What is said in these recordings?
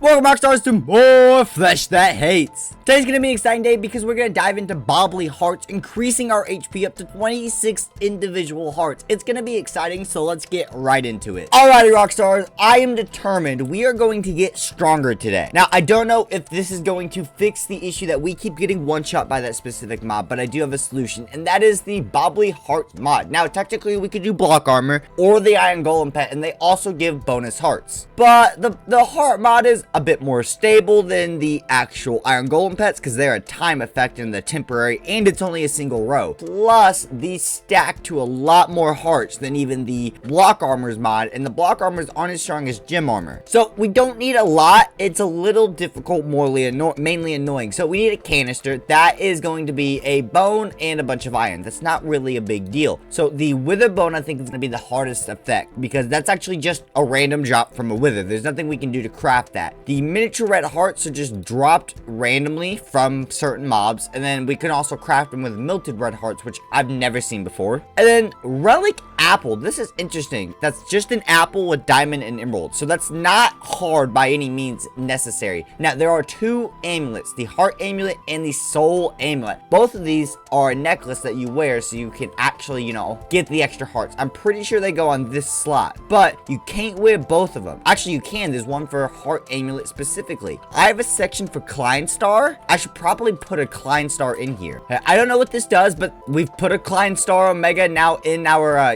Welcome, Rockstars, to more Flesh That Hates. Today's gonna be an exciting day because we're gonna dive into bauble hearts, increasing our HP up to 26 individual hearts. It's gonna be exciting, so let's get right into it. Alrighty, Rockstars, I am determined we are going to get stronger today. Now, I don't know if this is going to fix the issue that we keep getting one-shot by that specific mob, but I do have a solution, and that is the bauble heart mod. Now, technically, we could do block armor or the iron golem pet, and they also give bonus hearts. But the heart mod is a bit more stable than the actual iron golem pets because they're a time effect in the temporary, and it's only a single row. Plus, these stack to a lot more hearts than even the block armors mod, and the block armors aren't as strong as gem armor. So we don't need a lot. It's a little difficult, mainly annoying. So we need a canister. That is going to be a bone and a bunch of iron. That's not really a big deal. So the wither bone, I think, is going to be the hardest effect because that's actually just a random drop from a wither. There's nothing we can do to craft that. The miniature red hearts are just dropped randomly from certain mobs, and then we can also craft them with melted red hearts, which I've never seen before. And then relic apple. This is interesting. That's just an apple with diamond and emerald, so that's not hard by any means necessary. Now, there are two amulets, the heart amulet and the soul amulet. Both of these are a necklace that you wear so you can actually, get the extra hearts. I'm pretty sure they go on this slot, but you can't wear both of them. Actually, you can. There's one for heart amulet specifically. I have a section for Star. I should probably put a Star in here. I don't know what this does, but we've put a Star Omega now in our,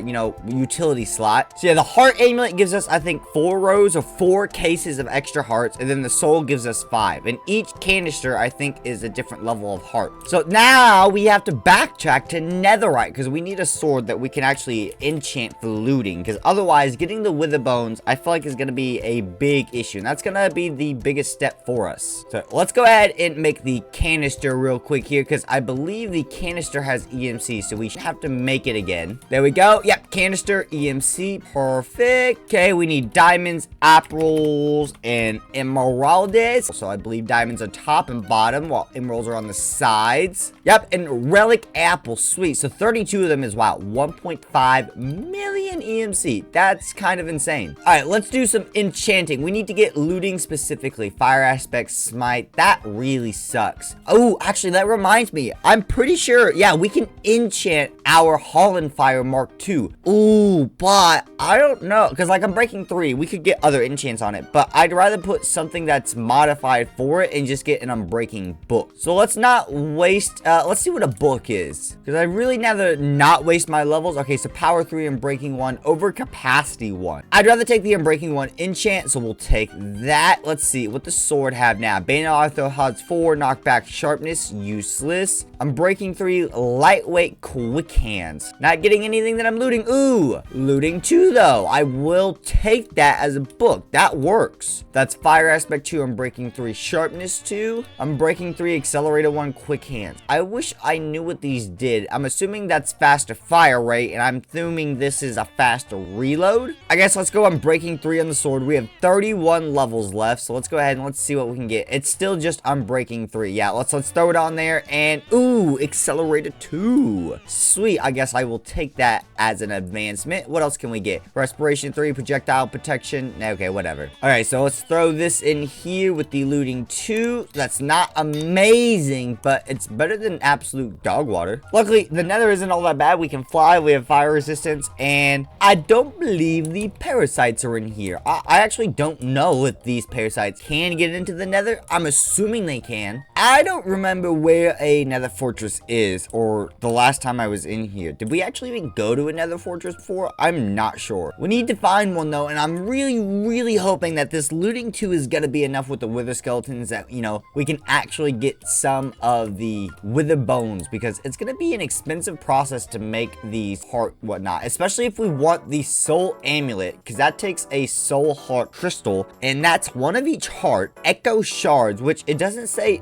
utility slot. So yeah, the heart amulet gives us, I think, 4 rows or 4 cases of extra hearts, and then the soul gives us 5. And each canister, I think, is a different level of heart. So now we have to backtrack to netherite because we need a sword that we can actually enchant for looting, because otherwise getting the wither bones, I feel like, is going to be a big issue, and that's going to be the biggest step for us. So let's go ahead and make the canister real quick here because I believe the canister has EMC, so we should have to make it again. There we go. Yep, canister, EMC, perfect. Okay, we need diamonds, apples, and emeralds. So I believe diamonds are top and bottom while emeralds are on the sides. Yep, and relic apple, sweet. So 32 of them is, wow, 1.5 million EMC. That's kind of insane. All right, let's do some enchanting. We need to get looting specifically. Fire aspect, smite, that really sucks. Oh, actually, that reminds me. I'm pretty sure, yeah, we can enchant our Holland Fire Mark II. Ooh, but I don't know, because like I'm breaking 3. We could get other enchants on it, but I'd rather put something that's modified for it and just get an unbreaking book. So let's not waste, let's see what a book is, because I really rather not waste my levels. Okay, so power 3 unbreaking 1 over capacity 1. I'd rather take the unbreaking 1 enchant, so we'll take that. Let's see what the sword have now. Bane Arthur odds 4, knockback sharpness, useless. Unbreaking 3, lightweight quick hands. Not getting anything that I'm looting. Ooh, looting 2 though. I will take that as a book. That works. That's fire aspect 2, unbreaking 3, sharpness 2, unbreaking 3, accelerator 1, quick hands. I wish I knew what these did. I'm assuming that's faster fire rate, and I'm assuming this is a faster reload. I guess let's go unbreaking 3 on the sword. We have 31 levels left, so let's go ahead and let's see what we can get. It's still just unbreaking 3. Yeah, let's throw it on there, and ooh, accelerator 2. Sweet. I guess I will take that as an advancement. What else can we get? Respiration 3, projectile protection. Okay, whatever. All right, so let's throw this in here with the looting 2. That's not amazing, but it's better than absolute dog water. Luckily, the nether isn't all that bad. We can fly, we have fire resistance, and I don't believe the parasites are in here. I actually don't know if these parasites can get into the nether. I'm assuming they can. I don't remember where a nether fortress is, or the last time I was in here. Did we actually even go to a nether fortress before? I'm not sure. We need to find one though, and I'm really hoping that this looting 2 is gonna be enough with the wither skeletons that, we can actually get some of the wither bones, because it's gonna be an expensive process to make these heart whatnot, especially if we want the soul amulet, because that takes a soul heart crystal, and that's one of each heart. Echo shards, which it doesn't say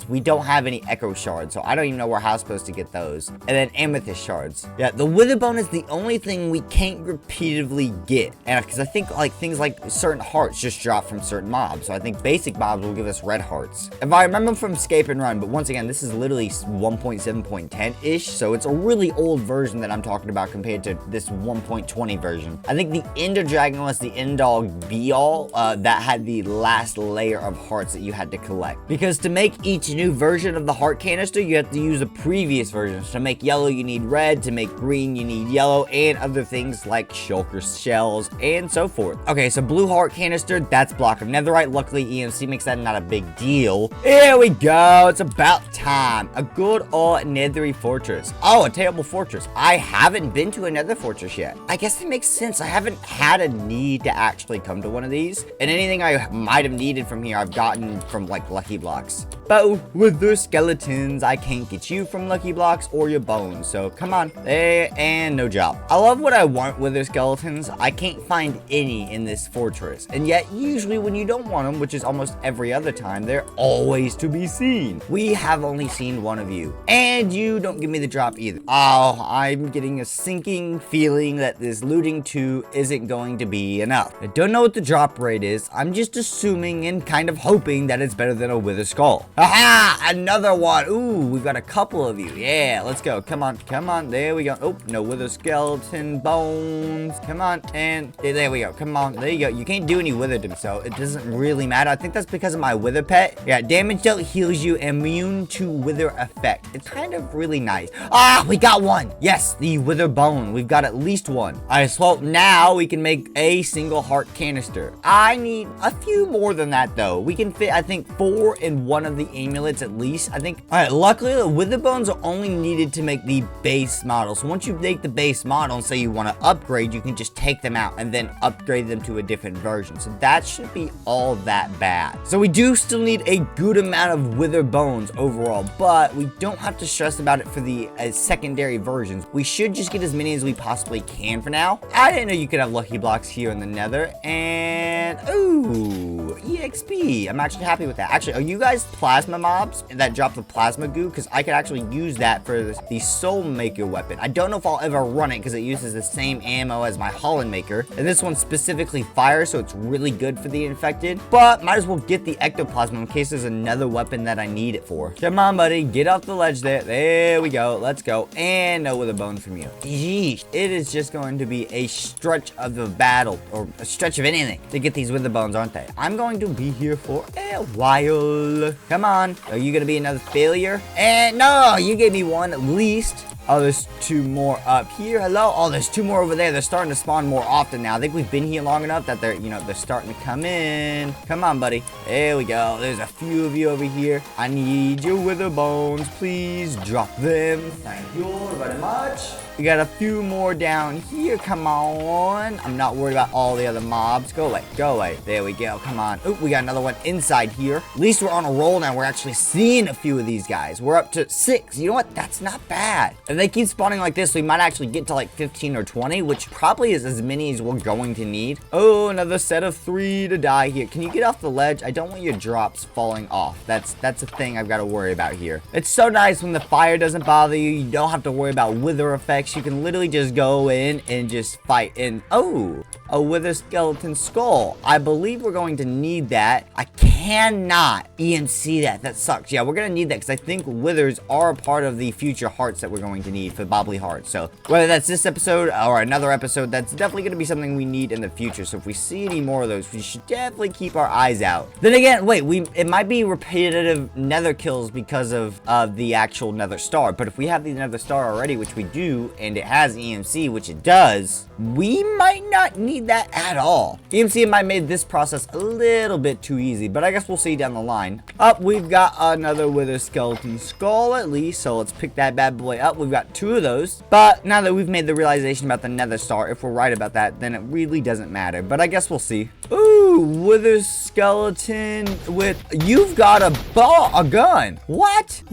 we don't have any echo shards, so I don't even know where I'm supposed to get those. And then amethyst shards. Yeah, the wither bone is the the only thing we can't repeatedly get. And because I think like things like certain hearts just drop from certain mobs. So I think basic mobs will give us red hearts. If I remember from Escape and Run, but once again, this is literally 1.7.10-ish. So it's a really old version that I'm talking about compared to this 1.20 version. I think the Ender Dragon was the end-all be-all that had the last layer of hearts that you had to collect. Because to make each new version of the heart canister, you have to use the previous versions. To make yellow, you need red. To make green, you need yellow, and other things like shulker shells and so forth. Okay, so blue heart canister, that's block of netherite. Luckily, EMC makes that not a big deal. Here we go. It's about time. A good old nethery fortress. Oh, a terrible fortress. I haven't been to a nether fortress yet. I guess it makes sense. I haven't had a need to actually come to one of these. And anything I might have needed from here, I've gotten from like lucky blocks. But with those skeletons, I can't get you from lucky blocks or your bones. So come on. And no job. I love what I want with their skeletons. I can't find any in this fortress. And yet, usually when you don't want them, which is almost every other time, they're always to be seen. We have only seen one of you. And you don't give me the drop either. Oh, I'm getting a sinking feeling that this looting 2 isn't going to be enough. I don't know what the drop rate is. I'm just assuming and kind of hoping that it's better than a wither skull. Aha! Another one. Ooh, we've got a couple of you. Yeah, let's go. Come on, come on. There we go. Oh, no wither skeleton bones. Come on. And there we go. Come on. There you go. You can't do any wither to me, so it doesn't really matter. I think that's because of my wither pet. Yeah, damage dealt heals you, immune to wither effect. It's kind of really nice. Ah, we got one. Yes, the wither bone. We've got at least one. All right, so now we can make a single heart canister. I need a few more than that, though. We can fit, I think, 4 in one of the amulets at least. I think. All right, luckily, the wither bones are only needed to make the base model. So once you make the base model and say you want to upgrade, you can just take them out and then upgrade them to a different version. So that should be all that bad. So we do still need a good amount of wither bones overall, but we don't have to stress about it for the secondary versions. We should just get as many as we possibly can for now. I didn't know you could have lucky blocks here in the nether. And ooh, EXP. I'm actually happy with that. Actually, are you guys plasma mobs that drop the plasma goo? Because I could actually use that for the soul maker weapon. I don't know if I'll ever run it because it uses the same ammo as my Holland maker. And this one's specifically fire, so it's really good for the infected. But might as well get the ectoplasma in case there's another weapon that I need it for. Come on, buddy. Get off the ledge there. There we go. Let's go. And no wither bone from you. Yeesh. It is just going to be a stretch of the battle, or a stretch of anything, to get these wither bones, aren't they? I'm going to be here for a while. Come on. Are you going to be another failure? And no, you gave me one at least. Oh, there's 2 more up here. Hello. Oh, there's 2 more over there. They're starting to spawn more often now. I think we've been here long enough that they're, they're starting to come in. Come on, buddy. There we go. There's a few of you over here. I need your wither bones. Please drop them. Thank you very much. We got a few more down here. Come on. I'm not worried about all the other mobs. Go away. Go away. There we go. Come on. Oh, we got another one inside here. At least we're on a roll now. We're actually seeing a few of these guys. We're up to 6. You know what? That's not bad. If they keep spawning like this, we might actually get to like 15 or 20, which probably is as many as we're going to need. Oh, another set of 3 to die here. Can you get off the ledge? I don't want your drops falling off. That's a thing I've got to worry about here. It's so nice when the fire doesn't bother you. You don't have to worry about wither effects. You can literally just go in and just fight. And oh, a wither skeleton skull. I believe we're going to need that. I cannot EMC that. That sucks. Yeah, we're going to need that because I think withers are a part of the future hearts that we're going to need for bauble hearts. So whether that's this episode or another episode, that's definitely going to be something we need in the future. So if we see any more of those, we should definitely keep our eyes out. Then again, wait, it might be repetitive nether kills because of the actual nether star. But if we have the nether star already, which we do, and it has EMC, which it does, we might not need that at all. EMC might make this process a little bit too easy, but I guess we'll see down the line. Up, we've got another wither skeleton skull at least, so let's pick that bad boy up. We've got 2 of those, but now that we've made the realization about the nether star, if we're right about that, then it really doesn't matter, but I guess we'll see. Ooh, wither skeleton with, you've got a gun. What?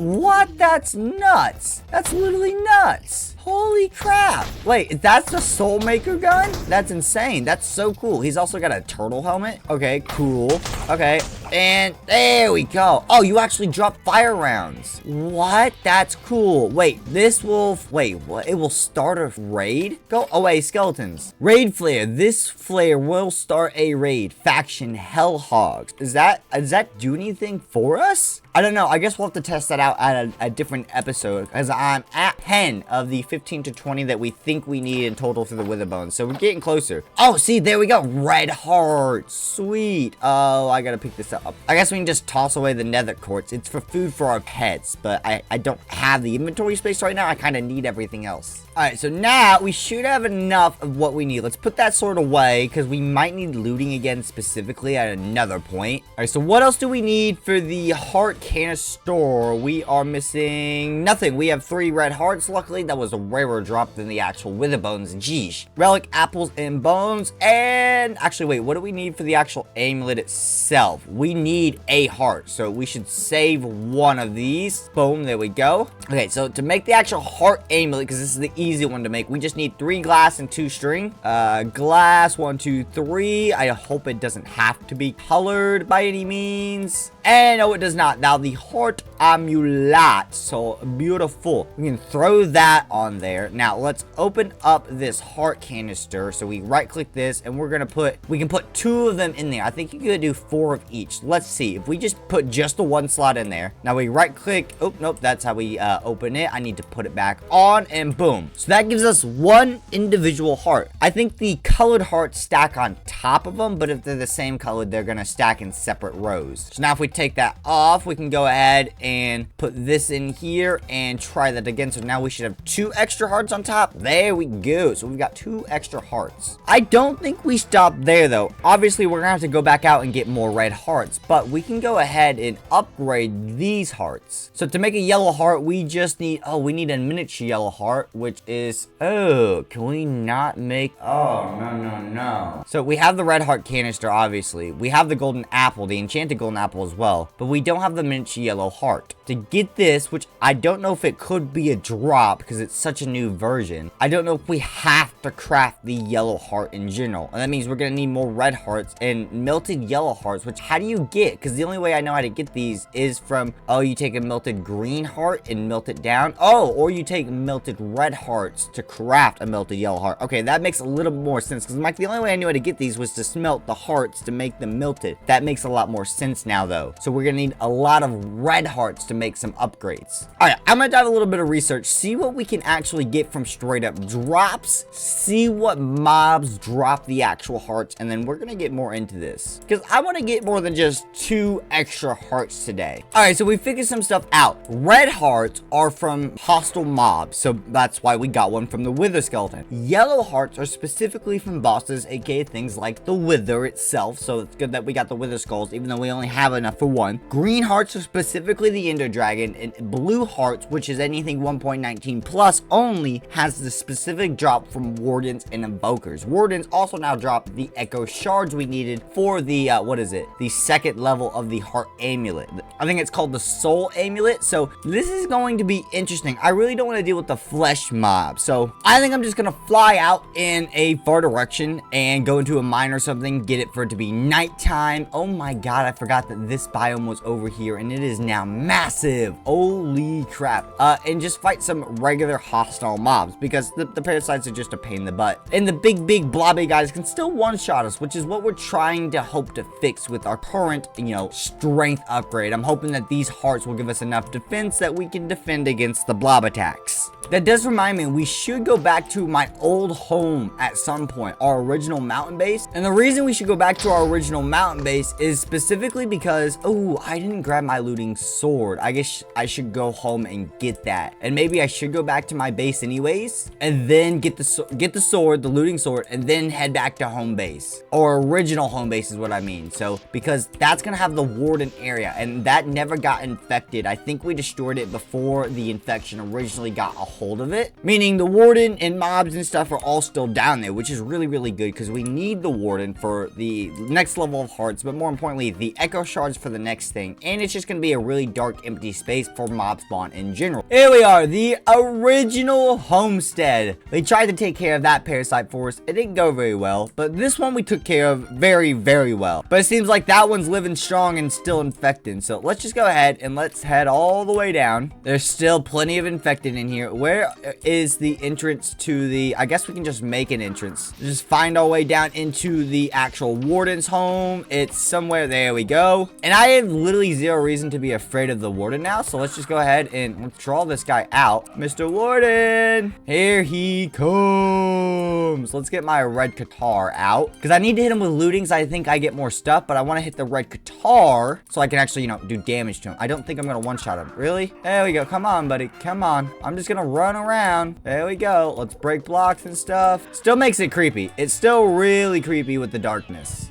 That's nuts. That's literally nuts. Holy crap. Wait, that's the soul maker gun? That's insane. That's so cool. He's also got a turtle helmet. Okay, cool. Okay. And there we go. Oh, you actually drop fire rounds. What? That's cool. Wait, this will... Wait, what? It will start a raid? Go away, skeletons. Raid flare. This flare will start a raid. Faction Hell Hogs. Does that do anything for us? I don't know. I guess we'll have to test that out at a different episode, because I'm at 10 of the 15 to 20 that we think we need in total for the Witherbones. So we're getting closer. Oh, see, there we go. Red heart. Sweet. Oh, I gotta pick this up. I guess we can just toss away the nether quartz. It's for food for our pets, but I don't have the inventory space right now. I kind of need everything else. All right, so now we should have enough of what we need. Let's put that sword away, because we might need looting again specifically at another point. All right, so what else do we need for the heart canister? We are missing nothing. We have 3 red hearts. Luckily, that was a rarer drop than the actual Witherbones. Jeesh. Relic, apples, and bones. And actually, wait, what do we need for the actual amulet itself? We need a heart, so we should save one of these. Boom, there we go. Okay, so to make the actual heart amulet, because this is the easy one to make, we just need 3 glass and 2 string. Glass, 1, 2, 3. I hope it doesn't have to be colored by any means. And no, it does not. Now, the heart amulet. So beautiful. We can throw that on there. Now, let's open up this heart canister. So we right click this and we're going to we can put 2 of them in there. I think you could do 4 of each. Let's see. If we just put just the 1 slot in there. Now we right click. Oh, nope. That's how we open it. I need to put it back on and boom. So that gives us 1 individual heart. I think the colored hearts stack on top of them, but if they're the same color, they're going to stack in separate rows. So now if we take that off, we can go ahead and put this in here and try that again. So now we should have 2 extra hearts on top. There we go. So we've got 2 extra hearts. I don't think we stopped there though. Obviously, we're gonna have to go back out and get more red hearts, but we can go ahead and upgrade these hearts. So to make a yellow heart, we just need, we need a miniature yellow heart, which is, can we not make, no. So we have the red heart canister, obviously. We have the golden apple, the enchanted golden apple as well, but we don't have the miniature yellow heart. To get this, which I don't know if it could be a drop because it's such a new version, I don't know if we have to craft the yellow heart in general. And that means we're going to need more red hearts and melted yellow hearts, which how do you get? Because the only way I know how to get these is from, you take a melted green heart and melt it down. Or you take melted red hearts to craft a melted yellow heart. Okay, that makes a little more sense because Mike, the only way I knew how to get these was to smelt the hearts to make them melted. That makes a lot more sense now though. So we're going to need a lot of red hearts to make some upgrades. All right, I'm going to dive a little bit of research, see what we can actually get from straight up drops, see what mobs drop the actual hearts, and then we're going to get more into this because I want to get more than just 2 extra hearts today. All right, so we figured some stuff out. Red hearts are from hostile mobs, so that's why we got one from the Wither skeleton. Yellow hearts are specifically from bosses, aka things like the Wither itself, so it's good that we got the Wither skulls, even though we only have enough for 1. Green hearts are specifically the Ender Dragon, and blue hearts, which is anything 1.19 plus only, has the specific drop from wardens and invokers. Wardens also now drop the echo shards we needed for the, the 2nd level of the heart amulet. I think it's called the soul amulet, so this is going to be interesting. I really don't want to deal with the flesh mob, so I think I'm just going to fly out in a far direction and go into a mine or something, get it for it to be nighttime. Oh my god, I forgot that this biome was over here, and it is now massive. Holy crap. And just fight some regular hostile mobs, because the parasites are just a pain in the butt. And the big blobby guys can still one-shot us, which is what we're trying to hope to fix with our current, strength upgrade. I'm hoping that these hearts will give us enough defense that we can defend against the blob attacks. That does remind me, we should go back to my old home at some point, our original mountain base. And the reason we should go back to our original mountain base is specifically because, I didn't grab my looting sword. I guess I should go home and get that. And maybe I should go back to my base anyways, and then get the sword, the looting sword, and then head back to home base. Or original home base is what I mean. So, because that's gonna have the warden area, and that never got infected. I think we destroyed it before the infection originally got a hold of it, meaning the warden and mobs and stuff are all still down there, which is really, really good because we need the warden for the next level of hearts, but more importantly, the echo shards for the next thing, and it's just going to be a really dark, empty space for mob spawn in general. Here we are, the original homestead. We tried to take care of that parasite for us. It didn't go very well, but this one we took care of very, very well. But it seems like that one's living strong and still infected, so let's just go ahead and let's head all the way down. There's still plenty of infected in here. Where is the entrance to the... I guess we can just make an entrance. Just find our way down into the actual warden's home. It's somewhere. There we go. And I have literally zero reason to be afraid of the warden now, so let's just go ahead and let's draw this guy out. Mr. Warden, here he comes. Let's get my red guitar out because I need to hit him with looting, so I think I get more stuff, but I want to hit the red guitar so I can actually, you know, do damage to him. I don't think I'm gonna one-shot him. Really? There we go. Come on, buddy. Come on. I'm just gonna run around. There we go. Let's break blocks and stuff. Still makes it creepy. It's still really creepy with the darkness.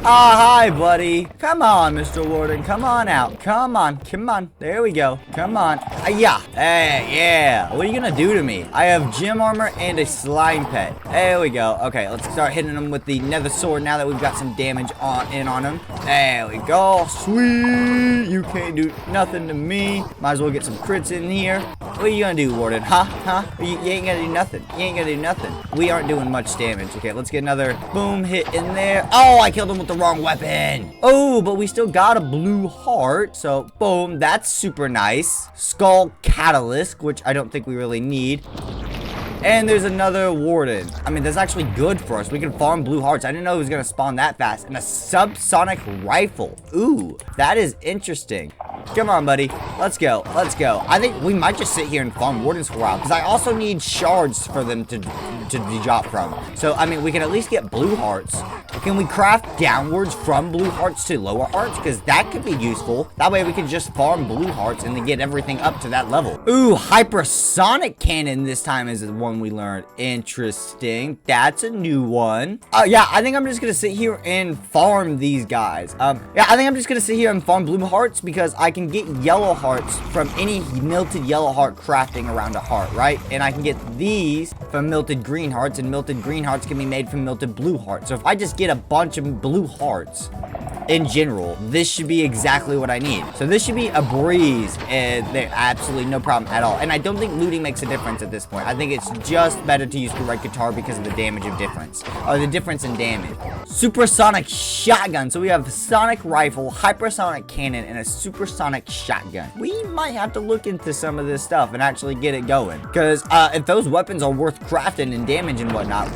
Ah, hi, buddy. Come on, Mr. Warden. Come on out. Come on. Come on. There we go. Come on. Yeah. Hey, yeah. What are you gonna do to me? I have gym armor and a slime pet. There we go. Okay, let's start hitting him with the nether sword now that we've got some damage on him. There we go. Sweet. You can't do nothing to me. Might as well get some crits in here. What are you gonna do, Warden? Huh? You ain't gonna do nothing. You ain't gonna do nothing. We aren't doing much damage. Okay, let's get another boom hit in there. Oh, I killed him with the wrong weapon. Oh, but we still got a blue heart. So, boom. That's super nice. Skull catalyst, which I don't think we really need. And there's another warden. I mean, that's actually good for us. We can farm blue hearts. I didn't know it was going to spawn that fast. And a subsonic rifle. Ooh, that is interesting. Come on, buddy. Let's go. Let's go. I think we might just sit here and farm wardens for a while, because I also need shards for them to drop from. So, I mean, we can at least get blue hearts. Can we craft downwards from blue hearts to lower hearts? Because that could be useful. That way we can just farm blue hearts and then get everything up to that level. Ooh, hypersonic cannon this time is the one we learned. Interesting. That's a new one. Yeah, I think I'm just going to sit here and farm these guys. Yeah, I think I'm just going to sit here and farm blue hearts because I can get yellow hearts from any melted yellow heart crafting around a heart, right? And I can get these from melted green hearts, and melted green hearts can be made from melted blue hearts. So if I just get a bunch of blue hearts in general, this should be exactly what I need. So this should be a breeze, and there's absolutely no problem at all. And I don't think looting makes a difference at this point. I think it's just better to use the red guitar because of the damage of difference, or the difference in damage. Supersonic shotgun. So we have sonic rifle, hypersonic cannon, and a supersonic shotgun. We might have to look into some of this stuff and actually get it going, because if those weapons are worth crafting and damage and whatnot,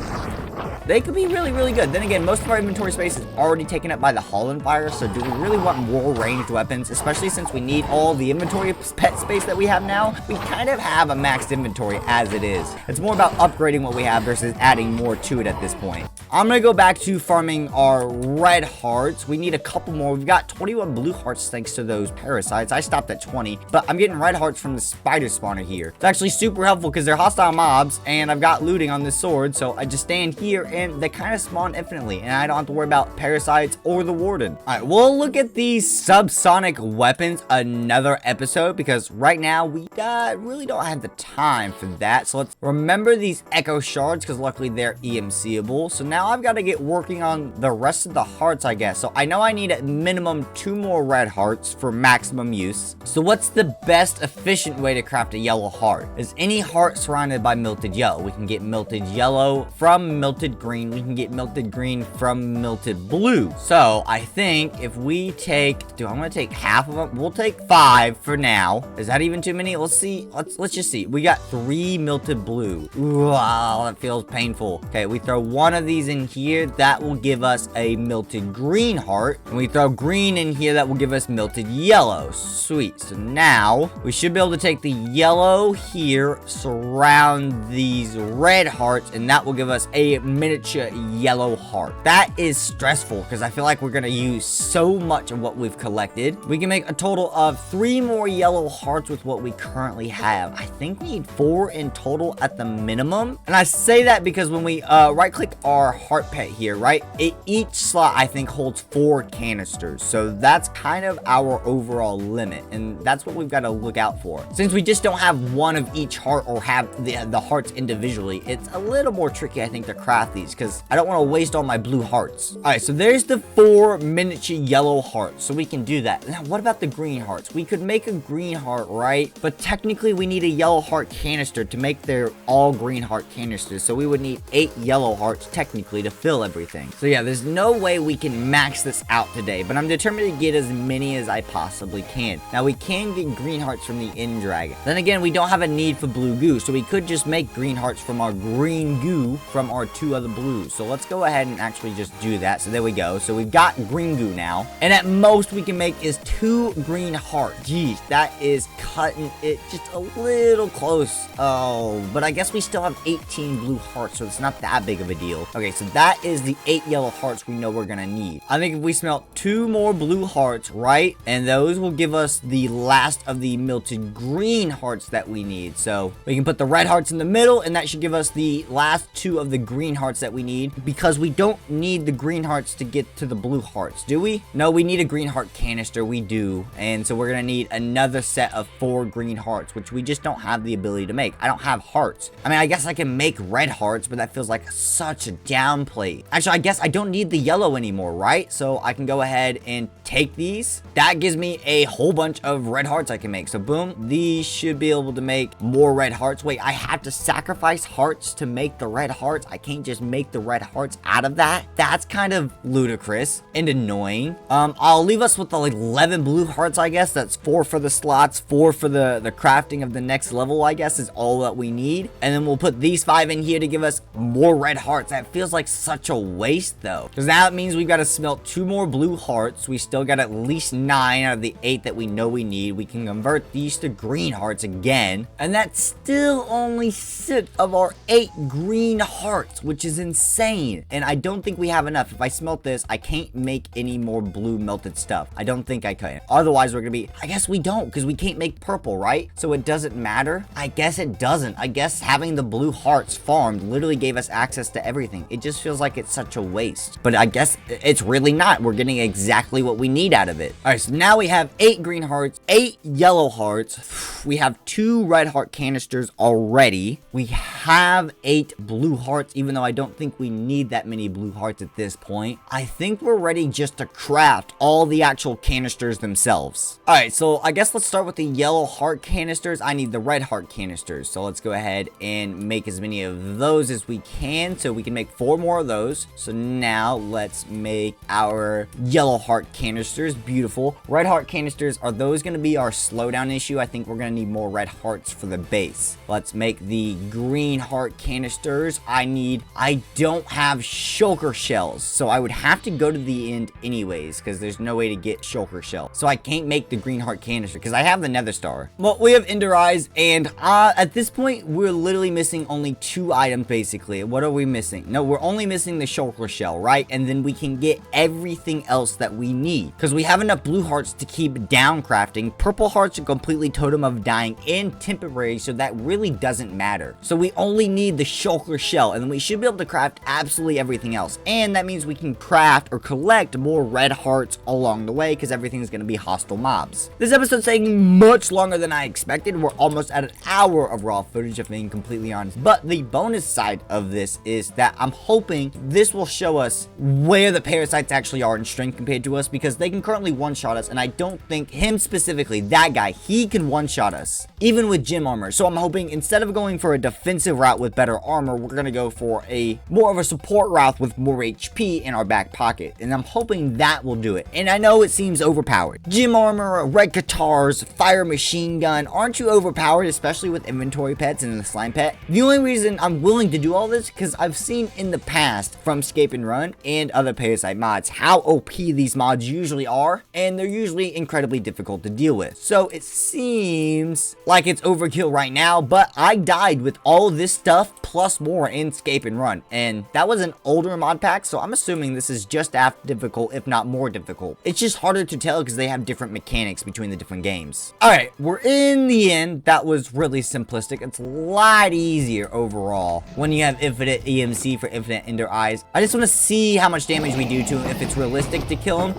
they could be really, really good. Then again, most of our inventory space is already taken up by the Holland Fire, so do we really want more ranged weapons, especially since we need all the inventory pet space that we have now? We kind of have a maxed inventory as it is. It's more about upgrading what we have versus adding more to it at this point. I'm gonna go back to farming our red hearts. We need a couple more. We've got 21 blue hearts thanks to those parasites. I stopped at 20, but I'm getting red hearts from the spider spawner here. It's actually super helpful because they're hostile mobs, and I've got looting on this sword, so I just stand here and they kind of spawn infinitely, and I don't have to worry about parasites or the warden. All right, we'll look at these subsonic weapons another episode, because right now we really don't have the time for that. So let's remember these echo shards, because luckily they're EMCable. So now I've got to get working on the rest of the hearts, I guess. So I know I need at minimum 2 more red hearts for maximum use. So what's the best efficient way to craft a yellow heart? Is any heart surrounded by melted yellow? We can get melted yellow from melted green. We can get melted green from melted blue. So I think if we take, I'm gonna take half of them. We'll take 5 for now. Is that even too many? Let's see. Let's just see. We got 3 melted blue. Ooh, wow, that feels painful. Okay, we throw one of these in here. That will give us a melted green heart. And we throw green in here. That will give us melted yellow. Sweet. So now we should be able to take the yellow here, surround these red hearts, and that will give us a miniature miniature yellow heart. That is stressful because I feel like we're gonna use so much of what we've collected. We can make a total of 3 more yellow hearts with what we currently have. I think we need 4 in total at the minimum. And I say that because when we right click our heart pet here, right, each slot I think holds 4 canisters. So that's kind of our overall limit, and that's what we've got to look out for. Since we just don't have one of each heart or have the hearts individually, it's a little more tricky I think to craft these because I don't want to waste all my blue hearts. All right, so there's the 4 miniature yellow hearts, so we can do that. Now what about the green hearts? We could make a green heart, right? But technically we need a yellow heart canister to make their all green heart canisters, so we would need 8 yellow hearts technically to fill everything. So yeah, there's no way we can max this out today, but I'm determined to get as many as I possibly can. Now we can get green hearts from the end dragon. Then again, we don't have a need for blue goo, so we could just make green hearts from our green goo from our 2 other blues. So let's go ahead and actually just do that. So there we go. So we've got green goo now, and at most we can make is 2 green hearts. Geez, that is cutting it just a little close. Oh, but I guess we still have 18 blue hearts, so it's not that big of a deal. Okay, so that is the 8 yellow hearts we know we're gonna need. I think if we smelt 2 more blue hearts, right, and those will give us the last of the melted green hearts that we need. So we can put the red hearts in the middle, and that should give us the last 2 of the green hearts that we need, because we don't need the green hearts to get to the blue hearts, do we? No, we need a green heart canister. We do. And so we're gonna need another set of 4 green hearts, which we just don't have the ability to make. I don't have hearts. I mean, I guess I can make red hearts, but that feels like such a downplay. Actually, I guess I don't need the yellow anymore, right? So I can go ahead and take these. That gives me a whole bunch of red hearts I can make. So boom, these should be able to make more red hearts. Wait, I have to sacrifice hearts to make the red hearts? I can't just make the red hearts out of that? That's kind of ludicrous and annoying. I'll leave us with the like 11 blue hearts, I guess. That's 4 for the slots, 4 for the crafting of the next level, I guess, is all that we need. And then we'll put these 5 in here to give us more red hearts. That feels like such a waste though, because now it means we've got to smelt 2 more blue hearts. We still got at least 9 out of the 8 that we know we need. We can convert these to green hearts again, and that's still only 6 of our 8 green hearts, which is insane. And I don't think we have enough. If I smelt this, I can't make any more blue melted stuff. I don't think I can. Otherwise we're gonna be, I guess we don't, because we can't make purple, right? So it doesn't matter. I guess it doesn't. I guess having the blue hearts farmed literally gave us access to everything. It just feels like it's such a waste, but I guess it's really not. We're getting exactly what we need out of it. All right, so now we have 8 green hearts, 8 yellow hearts. We have 2 red heart canisters already. We have 8 blue hearts, even though I don't think we need that many blue hearts at this point. I think we're ready just to craft all the actual canisters themselves. All right, so I guess let's start with the yellow heart canisters. I need the red heart canisters, so let's go ahead and make as many of those as we can, so we can make 4 more of those. So now let's make our yellow heart canisters. Beautiful. Red heart canisters, are those going to be our slowdown issue? I think we're going to need more red hearts for the base. Let's make the green heart canisters. I don't have shulker shells, so I would have to go to the end anyways, because there's no way to get shulker shell. So I can't make the green heart canister because I have the nether star. Well, we have ender eyes, and at this point we're literally missing only 2 items basically. What are we missing? No, we're only missing the shulker shell, right? And then we can get everything else that we need, because we have enough blue hearts to keep down crafting. Purple hearts are completely totem of dying and temporary, so that really doesn't matter. So we only need the shulker shell, and then we should be able to craft absolutely everything else. And that means we can craft or collect more red hearts along the way, because everything's going to be hostile mobs. This episode's taking much longer than I expected. We're almost at an hour of raw footage, if being completely honest. But the bonus side of this is that I'm hoping this will show us where the parasites actually are in strength compared to us, because they can currently one-shot us, and I don't think him specifically, that guy, he can one-shot us, even with gym armor. So I'm hoping instead of going for a defensive route with better armor, we're gonna go for a more of a support route with more HP in our back pocket, and I'm hoping that will do it. And I know it seems overpowered. Gym armor, red guitars, fire machine gun, aren't you overpowered, especially with inventory pets and the slime pet? The only reason I'm willing to do all this, because I've seen in the past from Escape and Run and other Parasite mods how OP these mods usually are, and they're usually incredibly difficult to deal with. So it seems like it's overkill right now, but I died with all this stuff plus more in Escape and Run, and that was an older mod pack, so I'm assuming this is just as difficult, if not more difficult. It's just harder to tell because they have different mechanics between the different games. Alright, we're in the end. That was really simplistic. It's a lot easier overall when you have infinite EMC for infinite Ender Eyes. I just want to see how much damage we do to him, if it's realistic to kill him.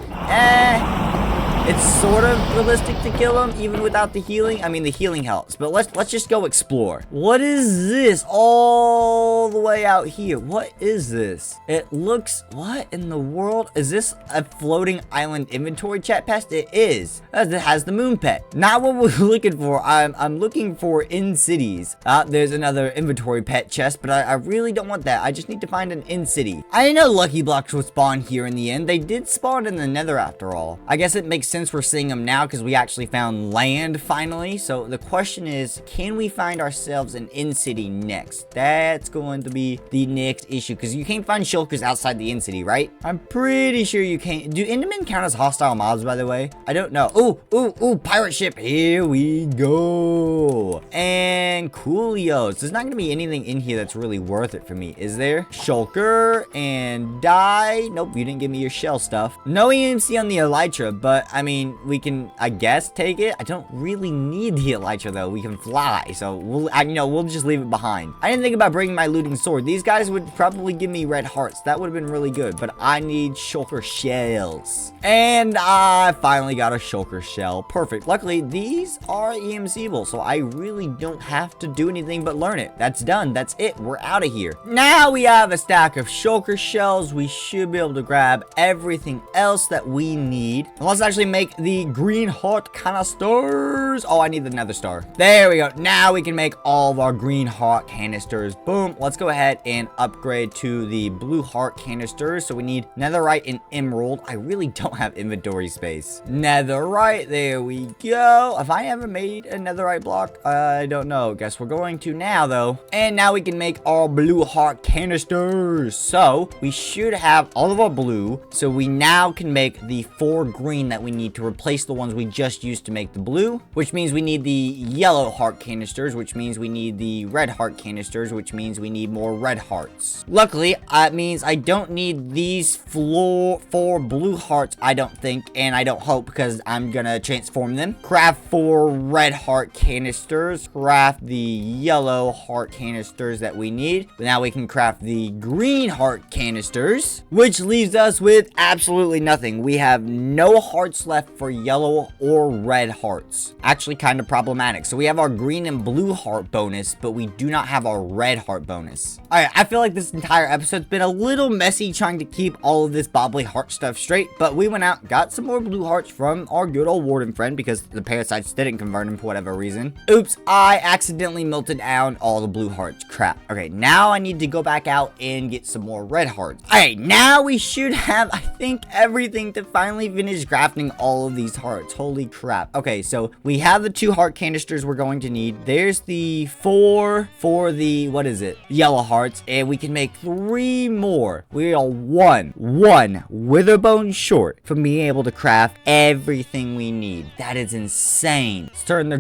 It's sort of realistic to kill him, even without the healing. I mean, the healing helps, but let's just go explore. What is this all the way out here? What is this? It looks, what in the world? Is this a floating island inventory chat pest? It is. It has the moon pet. Not what we're looking for. I'm looking for in cities. There's another inventory pet chest, but I really don't want that. I just need to find an in city. I didn't know lucky blocks would spawn here in the end. They did spawn in the nether after all. I guess it makes sense we're seeing them now because we actually found land finally. So the question is, can we find ourselves an in-city next? That's going to be the next issue because you can't find shulkers outside the in-city, right? I'm pretty sure you can't. Do Endermen count as hostile mobs, by the way? I don't know. Ooh, pirate ship. Here we go. And coolios. There's not going to be anything in here that's really worth it for me, is there? Shulker and die. Nope, you didn't give me your shell stuff. No EMC on the elytra, but I mean, we can, I guess, take it. I don't really need the elytra though. We can fly, so we'll just leave it behind. I didn't think about bringing my looting sword. These guys would probably give me red hearts. That would have been really good, but I need shulker shells. And I finally got a shulker shell. Perfect. Luckily, these are EMCable, so I really don't have to do anything but learn it. That's done. That's it. We're out of here. Now we have a stack of shulker shells. We should be able to grab everything else that we need. And let's actually make the green heart canisters. Oh, I need the nether star. There we go. Now we can make all of our green heart canisters. Boom. Let's go ahead and upgrade to the blue heart canisters. So we need netherite and emerald. I really don't have inventory space. Netherite. There we go. Have I ever made a netherite block? I don't know. Guess we're going to now, though. And now we can make our blue heart canisters. So we should have all of our blue. So we now can make the 4 green that we need to replace the ones we just used to make the blue, which means we need the yellow heart canisters, which means we need the red heart canisters, which means we need more red hearts. Luckily, it means I don't need these 4 blue hearts, I don't think, and I don't hope, because I'm gonna transform them. Craft 4 red heart canisters, craft the yellow heart canisters that we need. Now we can craft the green heart canisters, which leaves us with absolutely nothing. We have no hearts left for yellow or red hearts. Actually kind of problematic. So we have our green and blue heart bonus, but we do not have our red heart bonus. Alright, I feel like this entire episode's been a little messy trying to keep all of this bobbly heart stuff straight, but we went out, got some more blue hearts from our good old warden friend because the parasites didn't convert him for whatever reason. Oops, I accidentally melted down all the blue hearts. Crap. Okay, now I need to go back out and get some more red hearts. Alright, now we should have, I think, everything to finally finish crafting all of these hearts. Holy crap. Okay, so we have the 2 heart canisters we're going to need. There's the 4 for the, what is it? Yellow hearts, and we can make 3 more. We are one witherbone short from being able to craft everything we need. That is insane. Let's turn the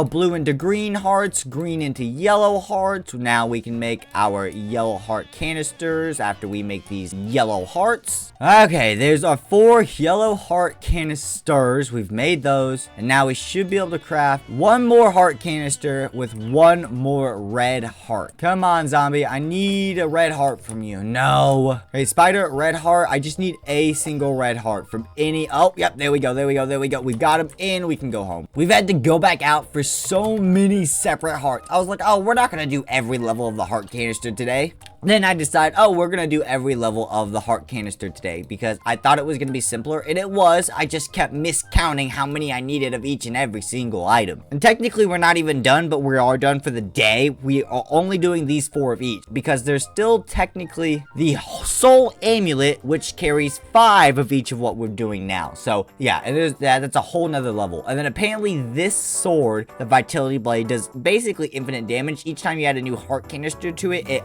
blue into green hearts, green into yellow hearts. Now we can make our yellow heart canisters after we make these yellow hearts. Okay, there's our 4 yellow heart canisters. We've made those, and now we should be able to craft 1 more heart canister with 1 more red heart. Come on, zombie. I need a red heart from you. No. Okay, spider, red heart. I just need a single red heart from any. Oh, yep. There we go. We've got him in. We can go home. We've had to go back out for so many separate hearts. I was like, oh, we're not going to do every level of the heart canister today. Then I decided, oh, we're going to do every level of the heart canister today because I thought it was going to be simpler, and it was. I just kept miscounting how many I needed of each and every single item. And technically, we're not even done, but we are done for the day. We are only doing these 4 of each because there's still technically the soul amulet, which carries 5 of each of what we're doing now. So, yeah, and that's a whole nother level. And then apparently this sword, the vitality blade, does basically infinite damage. Each time you add a new heart canister to it, it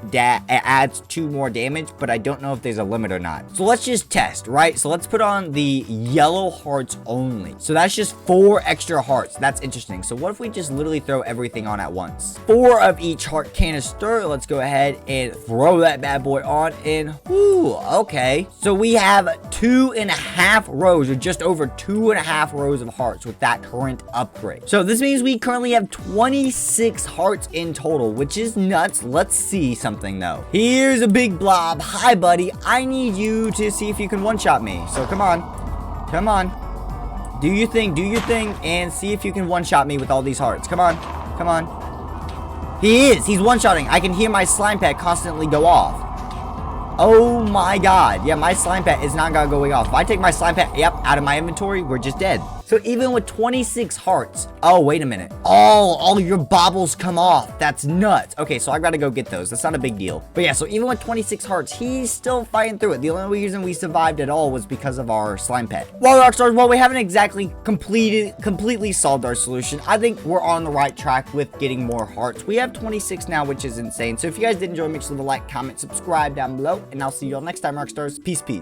adds 2 more damage, but I don't know if there's a limit or not. So let's just test, right? So let's put on the yellow hearts only. So that's just 4 extra hearts. That's interesting. So what if we just literally throw everything on at once? 4 of each heart canister. Let's go ahead and throw that bad boy on, and whoo, okay. So we have 2.5 rows, or just over 2.5 rows of hearts with that current upgrade. So this means we currently have 26 hearts in total, which is nuts. Let's see something though. Here's a big blob. Hi buddy, I need you to see if you can one-shot me. So come on, come on, do your thing, and see if you can one-shot me with all these hearts. Come on, come on. He's one-shotting. I can hear my slime pad constantly go off. Oh my god. Yeah, my slime pad is not gonna going off. If I take my slime pad, yep, out of my inventory, we're just dead. So even with 26 hearts, oh, wait a minute. All your baubles come off. That's nuts. Okay, so I gotta go get those. That's not a big deal. But yeah, so even with 26 hearts, he's still fighting through it. The only reason we survived at all was because of our slime pet. Well, Rockstars, well, we haven't exactly completely solved our solution. I think we're on the right track with getting more hearts. We have 26 now, which is insane. So if you guys did enjoy, make sure to leave a like, comment, subscribe down below, and I'll see you all next time, Rockstars. Peace, peace.